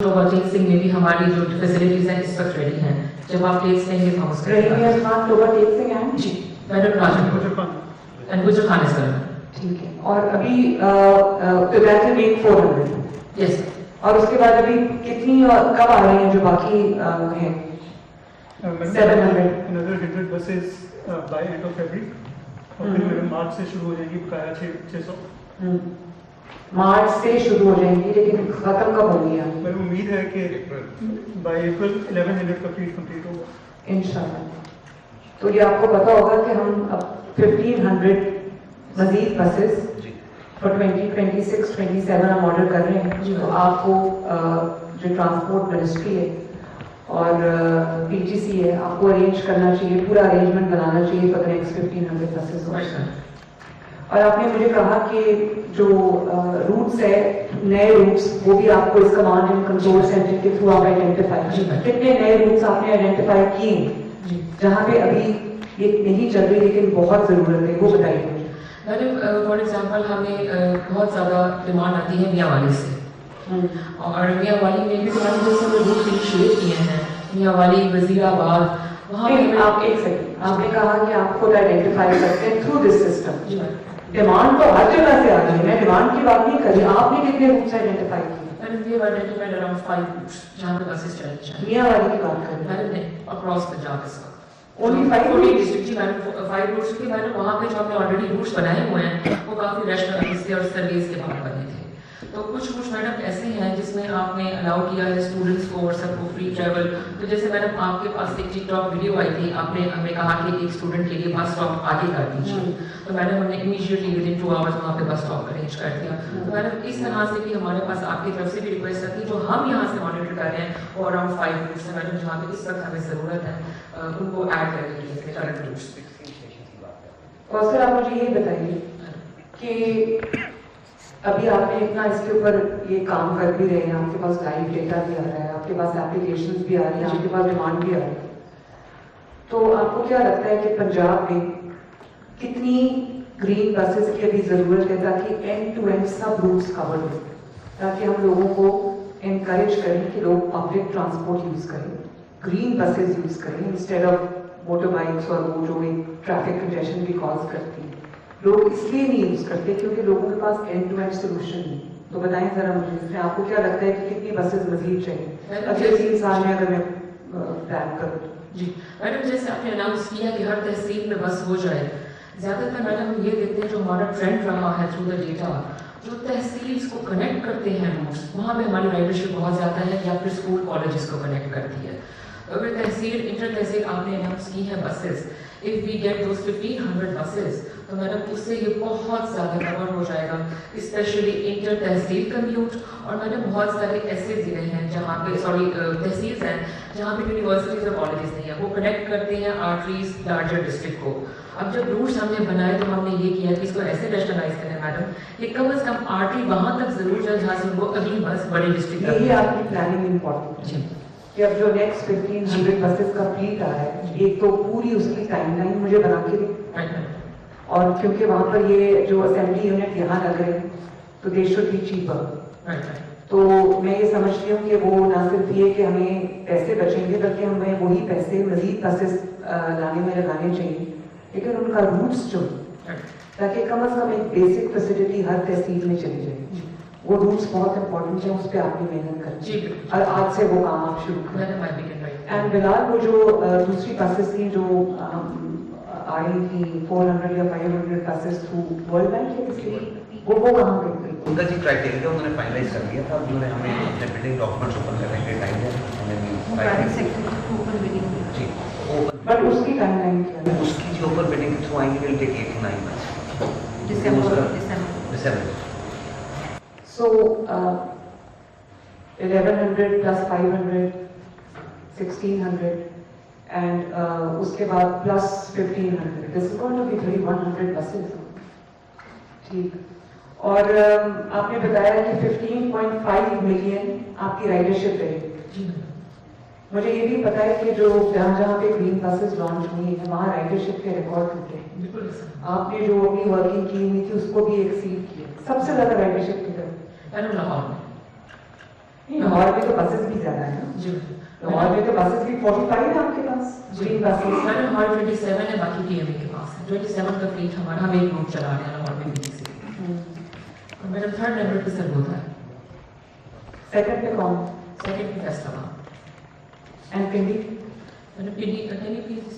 Testing में भी हमारी जो फैसिलिटीज हैं इस वक्त रेडी हैं। जब आप टेस्ट लेंगे तो हम उसका जी मैडम राजन एंड गुजर खान सर ठीक है। और अभी तो दैट विल मेक 400 यस। और उसके बाद अभी कितनी कब आ रही हैं जो बाकी हैं? 700 another 100 buses by end of February और फिर मैडम मार्च से शुरू हो जाएगी बकाया 600। मार्च से शुरू हो जाएंगी, लेकिन खत्म कब होगी? मेरी उम्मीद है कि बाय अप्रैल 1100 का फीस कंप्लीट होगा इंशाल्लाह। तो ये आपको पता होगा कि हम अब 1500 मजीद बसेस फॉर 2026-27 हम ऑर्डर कर रहे हैं। तो आपको जो ट्रांसपोर्ट मिनिस्ट्री है और पीटीसी है, आपको अरेंज करना चाहिए, पूरा अरेंजमेंट बनाना चाहिए फॉर द नेक्स्ट 1500 बसेस। और आपने मुझे कहा कि जो रूट्स है, नए रूट्स, वो भी आपको इस कमांड एंड कंट्रोल सेंटर के थ्रू आप आइडेंटिफाई, कितने नए रूट्स आपने आइडेंटिफाई किए जहाँ पे अभी ये नहीं चल रही लेकिन बहुत जरूरत है, वो बताइए। मैडम फॉर एग्जांपल हमें बहुत ज़्यादा डिमांड आती है मियांवाली से और मियांवाली में भी हमारे जैसे हमने रूट इनिशिएट किए हैं, मियांवाली वजीराबाद, वहाँ पे आप एक सेकंड, आपने कहा कि आप खुद आइडेंटिफाई करते हैं थ्रू दिस सिस्टम। डिमांड तो हर जगह से आ रही है, मैं डिमांड की बात नहीं कर रही। आपने कितने रूट्स आइडेंटिफाई किए? Madam we have identified around 5 routes जहाँ पे बसेस चलनी चाहिए। मियांवाली की बात कर रहे हैं मैडम नहीं, अक्रॉस पंजाब के साथ ओनली 5 डिस्ट्रिक्ट जी मैडम 5 रूट्स की मैडम वहाँ पे जो हमने ऑलरेडी रूट्स बनाए हुए हैं वो काफ़ी रैशनल से और सर्विस के बाद बने थे। तो कुछ रूट्स मैडम ऐसे हैं जिसमें आपने अलाउ किया है स्टूडेंट्स को और सबको फ्री ट्रैवल। तो जैसे मैडम आपके पास एक टिकटॉक वीडियो आई थी, आपने हमें कहा कि एक स्टूडेंट के लिए बस स्टॉप आगे कर दीजिए। तो मैडम हमने इमीडिएटली विदिन 2 आवर्स वहाँ पे बस स्टॉप अरेंज कर दिया। तो मैडम इस तरह से भी हमारे पास आपकी तरफ से भी रिक्वेस्ट आती है जो हम यहाँ से मॉनिटर कर रहे हैं और अराउंड 5 रूट्स है मैडम जहाँ पे इस वक्त हमें ज़रूरत है उनको ऐड करने के लिए करंट रूट्स। और सर आप मुझे ये बताइए कि अभी आपने इतना इसके ऊपर ये काम कर भी रहे हैं, आपके पास लाइव डेटा भी आ रहा है, आपके पास एप्लीकेशंस भी आ रही हैं, आपके पास डिमांड भी आ रही है, तो आपको क्या लगता है कि पंजाब में कितनी ग्रीन बसेस की अभी ज़रूरत है ताकि एंड टू एंड सब रूट्स कवर हो, ताकि हम लोगों को इनकरेज करें कि लोग पब्लिक ट्रांसपोर्ट यूज़ करें, ग्रीन बसेस यूज़ करें इंस्टेड ऑफ मोटर बाइक्स और वो जो एक ट्रैफिक कंजेशन भी कॉज करती है। लोग इसलिए नहीं यूज करते क्योंकि लोगों के पास एंड टू एंड सोल्यूशन नहीं। तो बताएं जरा मुझे इसमें आपको क्या लगता है कि कितनी बसेस मजीद चाहिए अगले 3 साल में अगर मैं प्लान करूँ? जी मैडम जैसे आपने अनाउंस किया कि हर तहसील में बस हो जाए, ज़्यादातर मैडम हम ये देखते हैं जो हमारा ट्रेंड रहा है थ्रू द डेटा, जो तहसील को कनेक्ट करते हैं रूट्स वहाँ पे हमारी राइडरशिप बहुत ज़्यादा है या फिर स्कूल कॉलेजेस को कनेक्ट करती है। अगर तहसील इंटर तहसील आपने अनाउंस की है buses, if we get those 1500 buses तो मैडम उससे ये बहुत ज़्यादा कवर हो जाएगा, स्पेशली इंटर तहसील कम्यूट। और मैडम बहुत सारे ऐसे ज़िले हैं जहाँ पे तहसील्स हैं जहाँ पे यूनिवर्सिटीज़ और कॉलेजेस नहीं है, वो कनेक्ट करते हैं आर्टरीज लार्जर डिस्ट्रिक्ट को। अब जब रूट्स हमने बनाए तो हमने ये किया कि इसको ऐसे रैशनलाइज करें मैडम कि कम से कम आर्टरी वहाँ तक ज़रूर जाए जहाँ से उनको अगली बस बड़े डिस्ट्रिक्ट यही आपकी प्लानिंग इम्पोर्टेंट है कि अब जो नेक्स्ट 1500 बसेस का फ्लीट आ है, एक तो पूरी उसकी टाइमलाइन मुझे बना के दें, और क्योंकि वहाँ पर ये जो असेंबली यूनिट यहाँ लग रहे हैं तो दे शुड बी चीपर। तो मैं ये समझती हूँ कि वो ना सिर्फ ये कि हमें पैसे बचेंगे बल्कि हमें वही पैसे मजीद बसेस लाने में लगाने चाहिए, लेकिन उनका रूट्स जो ताकि कम से कम एक बेसिक फैसिलिटी हर तहसील में चली जाए, वो रूट्स बहुत इंपॉर्टेंट है, उस पर आपकी मेहनत करें और आज से वो काम आप शुरू करें। एंड बिलाल वो जो दूसरी बसेस थी जो आई थी 400 या 500 बसेस थ्रू वर्ल्ड बैंक या किसी वो कहाँ गई? उनका जी क्राइटेरिया उन्होंने फाइनलाइज कर दिया था, उन्होंने हमें अपने बिल्डिंग डॉक्यूमेंट्स ओपन करने के टाइम है जी ओपन, बट उसकी टाइमलाइन क्या है? उसकी जो ओपन बिल्डिंग के थ्रू आएंगे will take 8 to 9 months December. So 1100 plus 500 1600 and उसके बाद plus 1500, this is going to be 3100 buses। ठीक, और आपने बताया कि 15.5 मिलियन आपकी राइडरशिप रहेगी। मुझे ये भी पता है कि जो जहाँ पे ग्रीन बसेस लॉन्च हुई है वहाँ राइडरशिप के रिकॉर्ड टूटे हैं। आपने जो अपनी वर्किंग की हुई थी उसको भी एक्सीड किया। सबसे ज़्यादा राइडरशिप किधर? लाहौर में लाहौर में तो बसेस भी ज़्यादा है ना, जी लाहौर में तो बसेस भी 45 है आपके पास, ग्रीन बसेस। मैडम हमारे 27 है, बाकी PMA के पास है। 27 का फ्लीट हमारा, हम एक रूट चला रहे हैं लाहौर में PTC। और मैडम 3rd नंबर पे सर होता है, 2nd पे कौन? 2nd पे Faisalabad. And Pindi madam PD please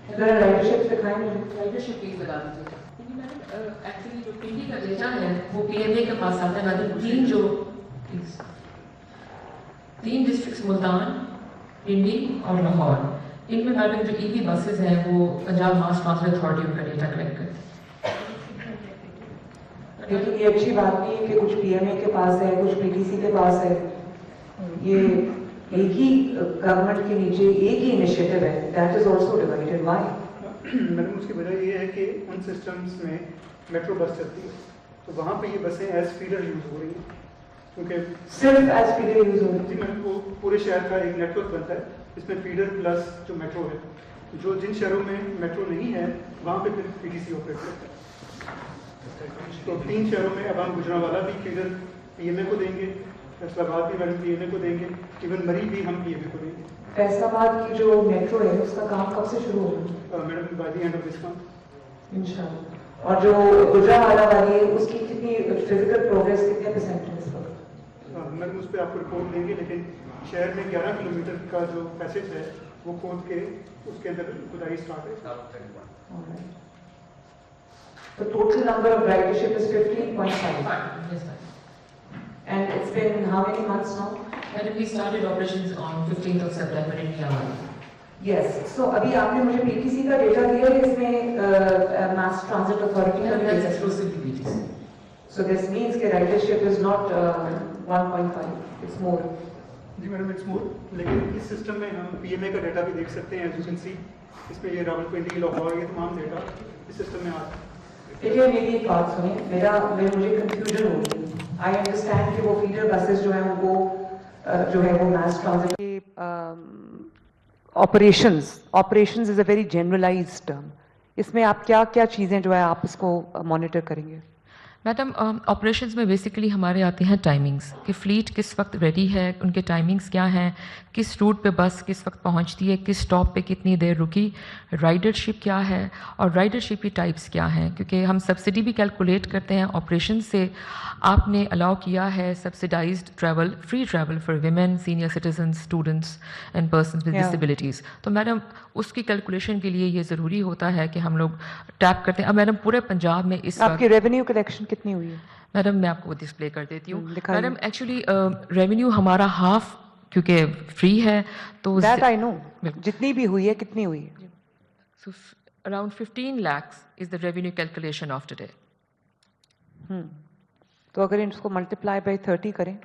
जरा राइडरशिप दिखाएं मुझे। राइडरशिप प्लीज बता दीजिए। क्योंकि मैडम एक्चुअली जो पिंडी का डेटा है वो PMA के पास आता है। मैडम तीन डिस्ट्रिक्ट्स मुल्तान, पिंडी और लाहौर, इनमें मैडम जो EV बसेस हैं वो पंजाब मास ट्रांसपोर्ट अथॉरिटी उनका डेटा कलेक्ट करती है। लेकिन ये अच्छी बात नहीं है कि कुछ PMA के पास है, कुछ PTC के पास है। ये एक ही गवर्नमेंट के नीचे एक ही इनिशिएटिव है, that is also divided. Why? Madam उसकी वजह ये है कि उन सिस्टम्स में मेट्रो बस चलती है, तो वहाँ पे ये बसें एज फीडर यूज़ हो रही हैं, क्योंकि सिर्फ एज फीडर यूज हो रही जी मैडम वो पूरे शहर का एक नेटवर्क बनता है, इसमें फीडर प्लस जो मेट्रो है, जो जिन शहरों में मेट्रो नहीं है वहाँ पे फिर PTC ऑपरेट करता है। तो 3 शहरों में अब हम गुजरांवाला भी फीडर PMA को देंगे, फैसलाबाद भी मैडम PMA को देंगे, इवन मरी भी हम PMA को देंगे। फैसलाबाद की जो मेट्रो है उसका काम कब से शुरू होगा? Madam by the end of this month इंशाल्लाह। और जो गुजरांवाला वाली है उसकी कितनी फिजिकल प्रोग्रेस कितने परसेंट है इस वक्त? मैडम उस पर आपको रिपोर्ट देंगे, लेकिन शहर में 11 किलोमीटर का जो पैसेज है वो खोद के उसके अंदर खुदाई स्टार्ट है। The total number of ridership is 15.5 Yes, sir. and it's been how many months now? Madam, we started operations on 15th of September in Myanmar. Yes, so अभी आपने मुझे PTC का डेटा दिया है, इसमें मास ट्रांजिट अथॉरिटी का Madam, that's data. exclusively PTC. So this means कि ridership is not 1.5, it's more. जी मैडम इट्स मोर, लेकिन इस सिस्टम में हम PMA का डेटा भी देख सकते हैं, एज यू कैन सी इसमें ये रावलपिंडी, लाहौर, ये तमाम डेटा इस सिस्टम में आता है। देखिए मेरी एक बात सुनिए, मुझे कंफ्यूजन हो रही है। आई अंडरस्टैंड कि वो फीडर बसेस जो है उनको जो है वो मास ट्रांजिट के operations is a very generalised term. इसमें आप क्या क्या चीज़ें जो है आप उसको मॉनिटर करेंगे? मैडम ऑपरेशंस में बेसिकली हमारे आते हैं टाइमिंग्स कि फ़्लीट किस वक्त रेडी है, उनके टाइमिंग्स क्या हैं, किस रूट पे बस किस वक्त पहुंचती है, किस स्टॉप पे कितनी देर रुकी, राइडरशिप क्या है और राइडरशिप की टाइप्स क्या हैं, क्योंकि हम सब्सिडी भी कैलकुलेट करते हैं। ऑपरेशन से आपने अलाउ किया है subsidised travel, free travel for women, senior citizens, students and persons with disabilities. तो मैडम उसकी कैलकुलेशन के लिए ये ज़रूरी होता है कि हम लोग टैप करते हैं। अब मैडम पूरे पंजाब में इस आपकी रेवेन्यू कलेक्शन कितनी हुई है? मैडम मैं आपको डिस्प्ले कर देती हूँ। दिखाइए। मैडम एक्चुअली रेवेन्यू हमारा हाफ क्योंकि फ्री है तो दैट आई नो, जितनी भी हुई है कितनी हुई है? so around 15 lakhs is the revenue calculation of today. तो अगर इसको मल्टीप्लाई बाय 30 करें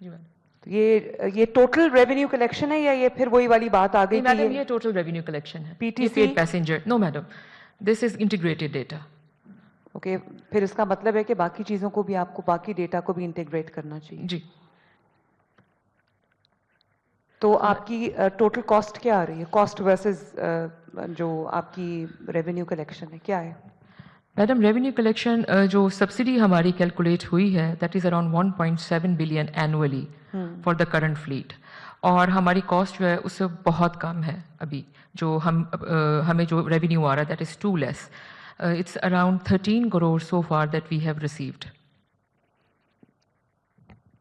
जी मैम। तो ये टोटल रेवेन्यू कलेक्शन है या ये फिर वही वाली बात आ गई? मैडम ये टोटल रेवेन्यू कलेक्शन है। PTC passenger no madam, this is integrated data. Okay, फिर इसका मतलब है कि बाकी चीज़ों को भी आपको, बाकी डेटा को भी इंटीग्रेट करना चाहिए जी। तो आपकी टोटल कॉस्ट क्या आ रही है? कॉस्ट वर्सेस जो आपकी रेवेन्यू कलेक्शन है क्या है? मैडम रेवेन्यू कलेक्शन जो सब्सिडी हमारी कैलकुलेट हुई है that is around 1.7 billion annually for the current fleet, और हमारी कॉस्ट जो है उससे बहुत कम है। अभी जो हमें जो रेवेन्यू आ रहा है that is too less, it's around 13 crores so far that we have received.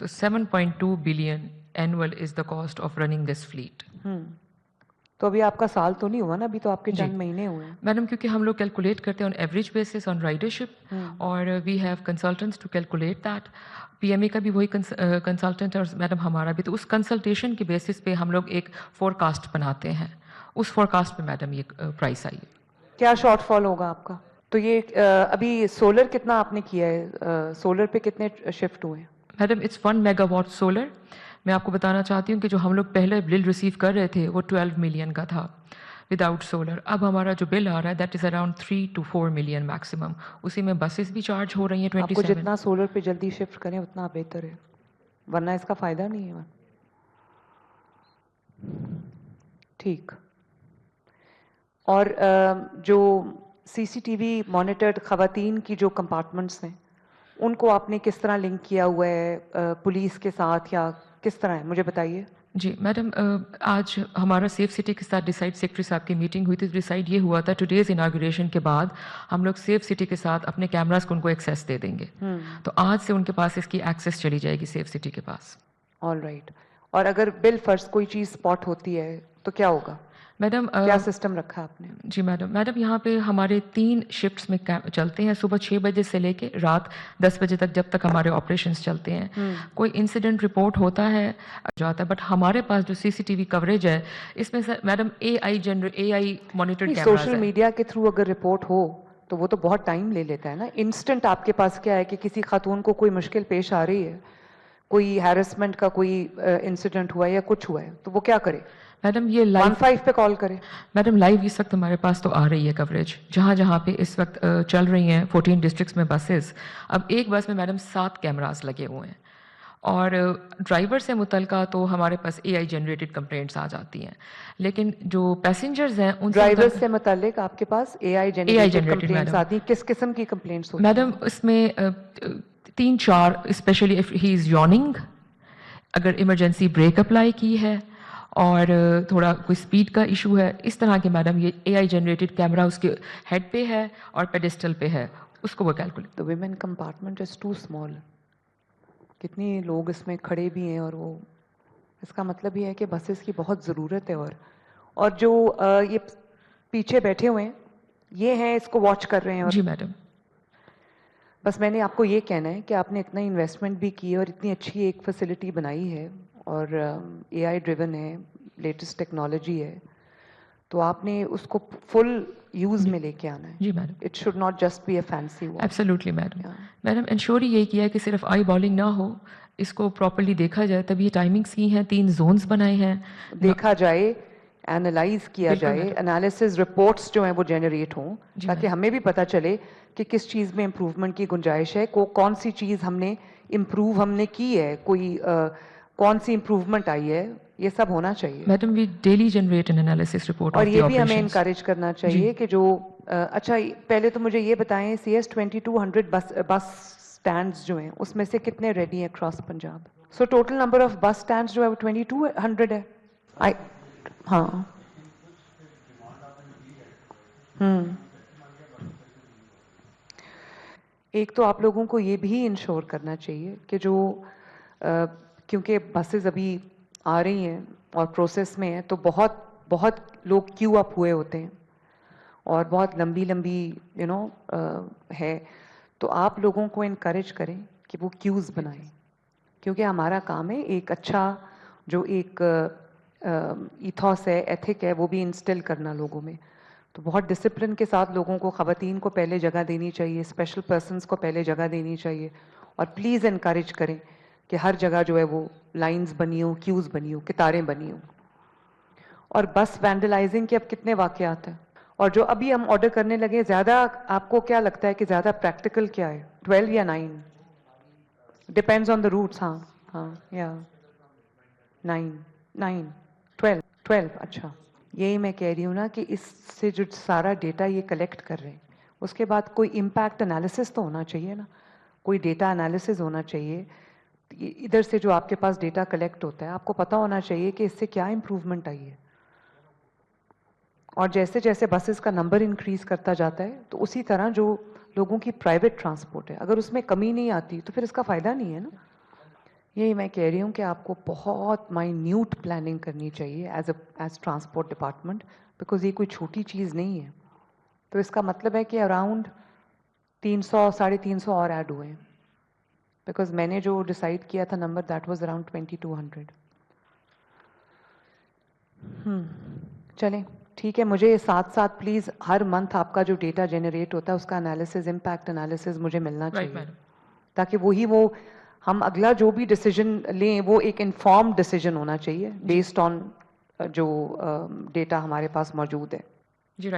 So 7.2 billion annual is the cost of running this fleet. तो अभी आपका साल तो नहीं हुआ ना, अभी तो आपके चंद महीने हुए हैं। मैडम क्योंकि हम लोग कैलकुलेट करते हैं on average basis on ridership और we have consultants to calculate that. PMA का भी वही कंसल्टेंट और मैडम हमारा भी, तो उस कंसल्टेशन के बेसिस पे हम लोग एक फोरकास्ट बनाते हैं, उस फोरकास्ट पे मैडम ये प्राइस आई है। क्या शॉर्टफॉल होगा आपका? तो ये अभी सोलर कितना आपने किया है? सोलर पे कितने शिफ्ट हुए हैं? Madam it's 1 megawatt solar. मैं आपको बताना चाहती हूँ कि जो हम लोग पहले बिल रिसीव कर रहे थे वो 12 मिलियन का था विदाउट सोलर। अब हमारा जो बिल आ रहा है that is around 3 to 4 million maximum. उसी में बसेस भी चार्ज हो रही हैं 27। आपको जितना सोलर पे जल्दी शिफ्ट करें उतना बेहतर है, वरना इसका फ़ायदा नहीं है। ठीक। और जो CCTV मॉनिटर्ड ख़वातीन की जो कंपार्टमेंट्स हैं ان کو آپ نے کس طرح لنک کیا ہوا ہے پولیس کے ساتھ یا کس طرح ہے, مجھے بتائیے. جی میڈم, آج ہمارا سیف سٹی کے ساتھ ڈیسائڈ سیکرٹری صاحب کی میٹنگ ہوئی تھی. ڈیسائڈ یہ ہوا تھا ٹوڈیز اناگوریشن کے بعد ہم لوگ سیف سٹی کے ساتھ اپنے کیمراز کو ان کو ایکسیس دے دیں گے. تو آج سے ان کے پاس اس کی ایکسیس چلی جائے گی سیف سٹی کے پاس. All right. اور اگر بل فرض کوئی چیز اسپاٹ ہوتی ہے تو کیا ہوگا؟ میڈم کیا سسٹم رکھا آپ نے؟ جی میڈم یہاں پہ ہمارے 3 شفٹس میں چلتے ہیں, صبح 6 بجے سے لے کے رات 10 بجے تک, جب تک ہمارے آپریشنس چلتے ہیں. کوئی انسیڈنٹ رپورٹ ہوتا ہے جاتا ہے, بٹ ہمارے پاس جو سی سی ٹی وی کوریج ہے اس میں میڈم اے آئی مانیٹرڈ کیمراز سوشل میڈیا کے تھرو اگر رپورٹ ہو تو وہ تو بہت ٹائم لے لیتا ہے نا. انسٹنٹ آپ کے پاس کیا ہے کہ کسی خاتون کو کوئی مشکل پیش آ رہی ہے, کوئی ہیرسمنٹ کا کوئی انسیڈنٹ ہوا ہے یا کچھ ہوا ہے, تو وہ کیا کرے؟ میڈم یہ لائیو 15 پہ کال کرے. میڈم لائیو اس وقت ہمارے پاس تو آ رہی ہے کوریج, جہاں پہ اس وقت چل رہی ہیں 14 ڈسٹرکٹس میں بسز. اب ایک بس میں میڈم 7 کیمراز لگے ہوئے ہیں, اور ڈرائیور سے متعلقہ تو ہمارے پاس اے آئی جنریٹڈ کمپلینٹس آ جاتی ہیں, لیکن جو پیسنجرز ہیں ان ڈرائیور سے متعلق آپ کے پاس اے آئی جنریٹڈ generated کمپلینٹس madam. آتی ہیں. کس قسم کی کمپلینٹس ہوتی ہیں؟ میڈم اس میں 3-4 اسپیشلی اف ہی از یارننگ, اگر ایمرجنسی بریک اپلائی کی ہے, اور تھوڑا کوئی اسپیڈ کا ایشو ہے, اس طرح کے میڈم یہ اے آئی جنریٹڈ کیمرہ اس کے ہیڈ پہ ہے اور پیڈسٹل پہ ہے, اس کو وہ calculate. The women compartment is too small. کتنی لوگ اس میں کھڑے بھی ہیں, اور وہ اس کا مطلب یہ ہے کہ بسز کی بہت ضرورت ہے. اور جو یہ پیچھے بیٹھے ہوئے ہیں یہ ہیں, اس کو واچ کر رہے ہیں. جی میڈم. بس میں نے آپ کو یہ کہنا ہے کہ آپ نے اتنا انویسٹمنٹ بھی کی اور اتنی اچھی ایک فیسلٹی بنائی ہے, اور اے آئی ڈریون ہے, لیٹسٹ ٹیکنالوجی ہے, تو آپ نے اس کو فل یوز میں لے کے آنا ہے. جی madam. It should not just be a fancy one. Absolutely madam. Madam ensure یہی کیا ہے کہ صرف آئی بالنگ نہ ہو, اس کو پراپرلی دیکھا جائے. تب یہ ٹائمنگس کی ہیں, 3 زونز بنائے ہیں, دیکھا جائے, اینالائز کیا جائے, انالیسز رپورٹس جو ہیں وہ جنریٹ ہوں, تاکہ ہمیں بھی پتہ چلے کہ کس چیز میں امپروومنٹ کی گنجائش ہے, کون سی چیز ہم نے امپروو ہم نے کی ہے, کوئی کون سی امپروومنٹ آئی ہے, یہ سب ہونا چاہیے. Madam we daily generate an analysis report. اور یہ بھی ہمیں انکریج کرنا چاہیے کہ جو اچھا پہلے تو مجھے یہ بتائیں, CS2200 بس اسٹینڈز جو ہیں اس میں سے کتنے ریڈی ہیں across Punjab? So total number of بس اسٹینڈز جو ہے وہ 2200 ہے. ہاں ایک تو آپ لوگوں کو یہ بھی انشور کرنا چاہیے کہ جو کیونکہ بسز ابھی آ رہی ہیں اور پروسیس میں ہیں, تو بہت لوگ کیو اپ ہوئے ہوتے ہیں اور بہت لمبی ہے, تو آپ لوگوں کو انکریج کریں کہ وہ کیوز بنائیں, کیونکہ ہمارا کام ہے ایک اچھا جو ایک ایتھوس ہے, ایتھک ہے, وہ بھی انسٹل کرنا لوگوں میں. تو بہت ڈسپلن کے ساتھ لوگوں کو, خواتین کو پہلے جگہ دینی چاہیے, اسپیشل پرسنس کو پہلے جگہ دینی چاہیے, اور پلیز انکریج کریں کہ ہر جگہ جو ہے وہ لائنز بنی ہوں, کیوز بنی ہوں, قطاریں بنی ہوں. اور بس وینڈلائزنگ کے اب کتنے واقعات ہیں, اور جو ابھی ہم آرڈر کرنے لگے, زیادہ آپ کو کیا لگتا ہے کہ زیادہ پریکٹیکل کیا ہے, 12 یا 9؟ Depends on the roots. ہاں یا 12. اچھا, یہی میں کہہ رہی ہوں نا کہ اس سے جو سارا ڈیٹا یہ کلیکٹ کر رہے ہیں, اس کے بعد کوئی امپیکٹ انالیسس تو ہونا چاہیے نا, کوئی ڈیٹا انالیسس ہونا چاہیے. ادھر سے جو آپ کے پاس ڈیٹا کلیکٹ ہوتا ہے, آپ کو پتا ہونا چاہیے کہ اس سے کیا امپروومنٹ آئی ہے. اور جیسے جیسے بسز کا نمبر انکریز کرتا جاتا ہے, تو اسی طرح جو لوگوں کی پرائیویٹ ٹرانسپورٹ ہے, اگر اس میں کمی نہیں آتی تو پھر اس کا فائدہ نہیں ہے نا. یہی میں کہہ رہی ہوں کہ آپ کو بہت مائنیوٹ پلاننگ کرنی چاہیے ایز ٹرانسپورٹ ڈپارٹمنٹ, بیکاز یہ کوئی چھوٹی چیز نہیں ہے. تو اس کا مطلب ہے کہ اراؤنڈ 300-350 اور ایڈ ہوئے ہیں, بیکاز میں نے جو ڈیسائیڈ کیا تھا نمبر, دیٹ واز اراؤنڈ 2200. چلیں ٹھیک ہے, مجھے ساتھ ساتھ پلیز ہر منتھ آپ کا جو ڈیٹا جنریٹ ہوتا ہے اس کا انالیسز, امپیکٹ انالیسز مجھے ملنا چاہیے, تاکہ وہ ہم اگلا جو بھی ڈیسیجن لیں وہ ایک انفارم ڈیسیجن ہونا چاہیے بیسڈ آن جو ڈیٹا ہمارے پاس موجود ہے,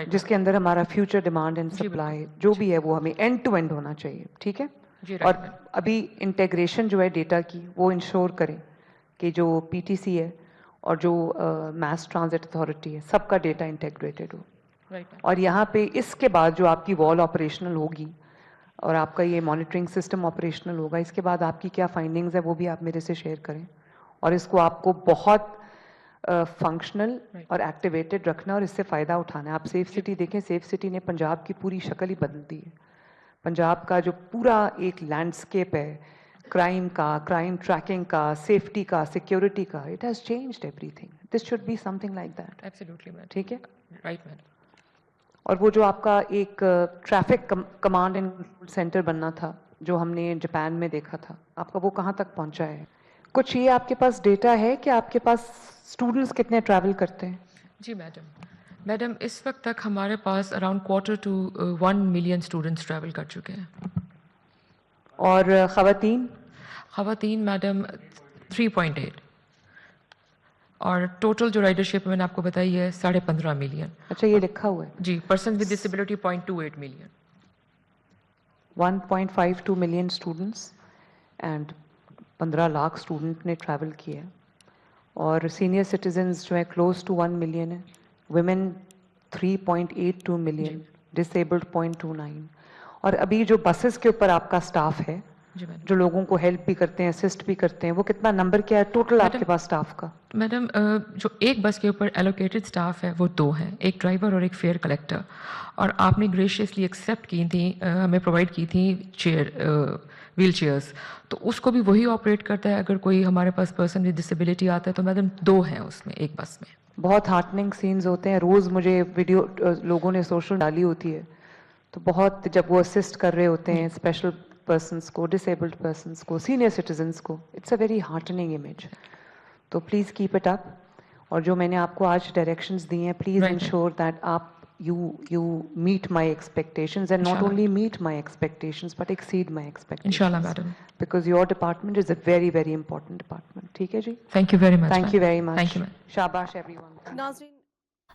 جس کے اندر ہمارا فیوچر ڈیمانڈ اینڈ سپلائی جو بھی ہے وہ ہمیں اینڈ ٹو اینڈ ہونا چاہیے. ٹھیک ہے. اور ابھی انٹیگریشن جو ہے ڈیٹا کی, وہ انشور کریں کہ جو PTC ہے اور جو میس ٹرانزٹ اتھارٹی ہے, سب کا ڈیٹا انٹیگریٹڈ ہو. اور یہاں پہ اس کے بعد جو آپ کی وال آپریشنل ہوگی, اور آپ کا یہ مانیٹرنگ سسٹم آپریشنل ہوگا. اس کے بعد آپ کی کیا فائنڈنگز ہے وہ بھی آپ میرے سے شیئر کریں, اور اس کو آپ کو بہت فنکشنل اور ایکٹیویٹڈ رکھنا اور اس سے فائدہ اٹھانا ہے. آپ سیف سٹی دیکھیں, سیف سٹی نے پنجاب کی پوری شکل ہی بدل دی ہے. پنجاب کا جو پورا ایک لینڈسکیپ ہے کرائم کا, کرائم ٹریکنگ کا, سیفٹی کا, سیکیورٹی کا, it has changed everything. This should be something like that. Absolutely, madam. ٹھیک ہے. Right, madam. اور وہ جو آپ کا ایک traffic command and control centre بننا تھا جو ہم نے جاپان میں دیکھا تھا, آپ کا وہ کہاں تک پہنچا ہے؟ کچھ یہ آپ کے پاس ڈیٹا ہے کہ آپ کے پاس اسٹوڈنٹس کتنے ٹریول کرتے ہیں؟ جی میڈم, اس وقت تک ہمارے پاس اراؤنڈ 1 ملین اسٹوڈنٹس ٹریول کر چکے ہیں. اور خواتین میڈم 3.8, اور ٹوٹل جو رائڈرشپ میں نے آپ کو بتائی ہے 15.5 ملین. اچھا, یہ لکھا ہوا ہے جی, person with disability 0.28 million. 1.52 million students and 15 lakh student نے ٹریول کیا ہے. اور سینئر سٹیزنز جو ہے کلوز ٹو 1 ملین ہے, ویمن 3.82 ملین, ڈسیبلڈ 0.29. اور ابھی جو بسز کے اوپر آپ کا اسٹاف ہے جو لوگوں کو ہیلپ بھی کرتے ہیں, اسسٹ بھی کرتے ہیں, وہ کتنا نمبر کیا ہے ٹوٹل آپ کے پاس اسٹاف کا؟ میڈم, جو ایک بس کے اوپر ایلوکیٹڈ اسٹاف ہے وہ 2 ہیں, ایک ڈرائیور اور ایک فیئر کلیکٹر. اور آپ نے گریشیسلی ایکسیپٹ کی تھیں, ہمیں پرووائڈ کی تھیں ویل چیئرس, تو اس کو بھی وہی آپریٹ کرتا ہے. اگر کوئی ہمارے پاس پرسن ود ڈسیبلٹی آتا ہے تو میڈم 2 ہیں اس میں, ایک بس میں. بہت ہارٹننگ سینز ہوتے ہیں. روز مجھے ویڈیو لوگوں نے سوشل ڈالی ہوتی ہے, تو بہت جب وہ اسسٹ کر رہے ہوتے ہیں اسپیشل پرسنس کو, ڈسیبلڈ پرسنس کو, سینئر سٹیزنس کو, اٹس اے ویری ہارٹننگ امیج. تو پلیز کیپ اٹ اپ. اور جو میں نے آپ کو آج ڈائریکشنز دی ہیں, پلیز انشور دیٹ آپ you meet my expectations, and not only meet my expectations but exceed my expectations. Inshallah, madam. Because your department is a very, very important department. ٹھیک ہے جی. Thank you very much. Thank you very much. Thank you, ma'am. شاباش everyone. ناظرین,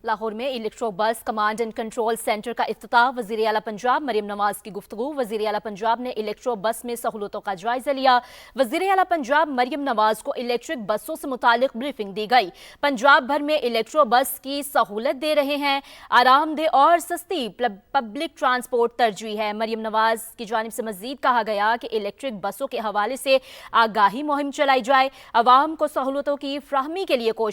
لاہور میں electro بس command and control centre کا افتتاح. وزیر اعلیٰ پنجاب مریم نواز کی گفتگو. وزیر اعلیٰ پنجاب نے الیکٹرو بس میں سہولتوں کا جائزہ لیا. وزیر اعلیٰ پنجاب مریم نواز کو الیکٹرک بسوں سے متعلق بریفنگ دی گئی. پنجاب بھر میں الیکٹرو بس کی سہولت دے رہے ہیں. آرام دہ اور سستی پبلک ٹرانسپورٹ ترجیح ہے. مریم نواز کی جانب سے مزید کہا گیا کہ الیکٹرک بسوں کے حوالے سے آگاہی مہم چلائی جائے, عوام کو سہولتوں کی فراہمی کے لیے کوشش